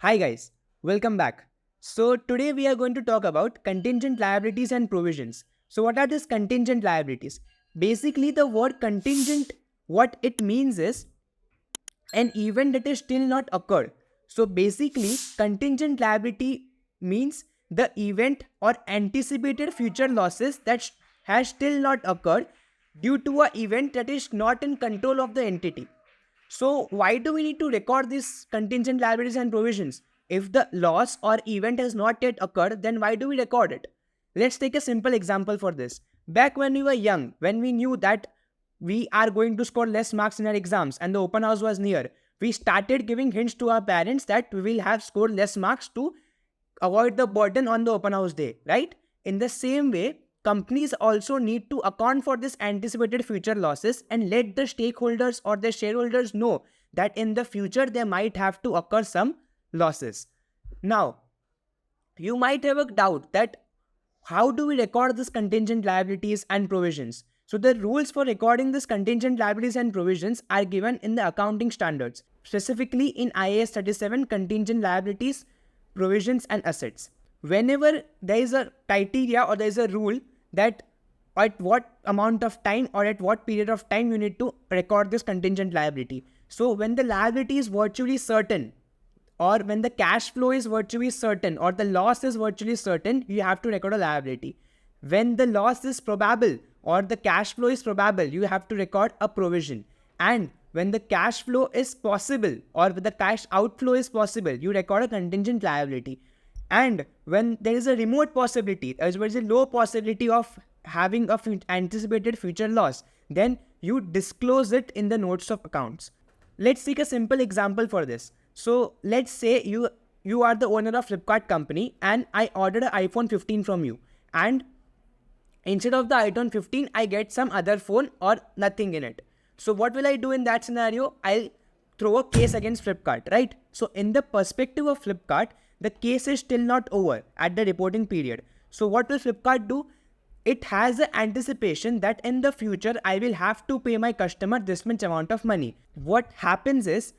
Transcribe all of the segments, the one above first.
Hi guys, welcome back. So today we are going to talk about contingent liabilities and provisions. So what are these contingent liabilities? Basically the word contingent, what it means is an event that is still not occurred. So basically contingent liability means the event or anticipated future losses that has still not occurred due to an event that is not in control of the entity. So why do we need to record these contingent liabilities and provisions? If the loss or event has not yet occurred, then why do we record it? Let's take a simple example for this. Back when we were young, when we knew that we are going to score less marks in our exams and the open house was near, we started giving hints to our parents that we will have scored less marks to avoid the burden on the open house day, right? In the same way, companies also need to account for this anticipated future losses and let the stakeholders or the shareholders know that in the future there might have to occur some losses. Now, you might have a doubt that how do we record this contingent liabilities and provisions? So the rules for recording this contingent liabilities and provisions are given in the accounting standards, specifically in IAS 37 contingent liabilities, provisions and assets. Whenever there is a criteria or there is a rule that at what amount of time or at what period of time you need to record this contingent liability. So when the liability is virtually certain, or when the cash flow is virtually certain or the loss is virtually certain, you have to record a liability. When the loss is probable or the cash flow is probable, you have to record a provision. And when the cash flow is possible or the cash outflow is possible, you record a contingent liability. And when there is a remote possibility, as well as a low possibility of having a anticipated future loss, then you disclose it in the notes of accounts. Let's take a simple example for this. So let's say you are the owner of Flipkart company and I ordered an iPhone 15 from you, and instead of the iPhone 15 I get some other phone or nothing in it. So what will I do in that scenario? I'll throw a case against Flipkart, right? So in the perspective of Flipkart, the case is still not over at the reporting period. So what will Flipkart do? It has the anticipation that in the future I will have to pay my customer this much amount of money. What happens is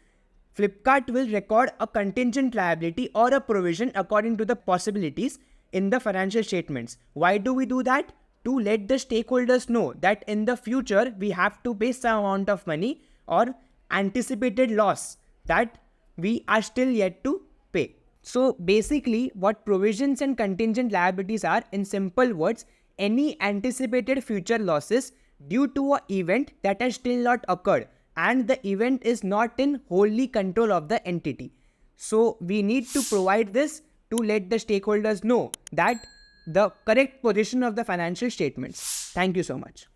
Flipkart will record a contingent liability or a provision according to the possibilities in the financial statements. Why do we do that? To let the stakeholders know that in the future we have to pay some amount of money or anticipated loss that we are still yet to pay. So basically what provisions and contingent liabilities are, in simple words, any anticipated future losses due to an event that has still not occurred and the event is not in wholly control of the entity. So we need to provide this to let the stakeholders know that the correct position of the financial statements. Thank you so much.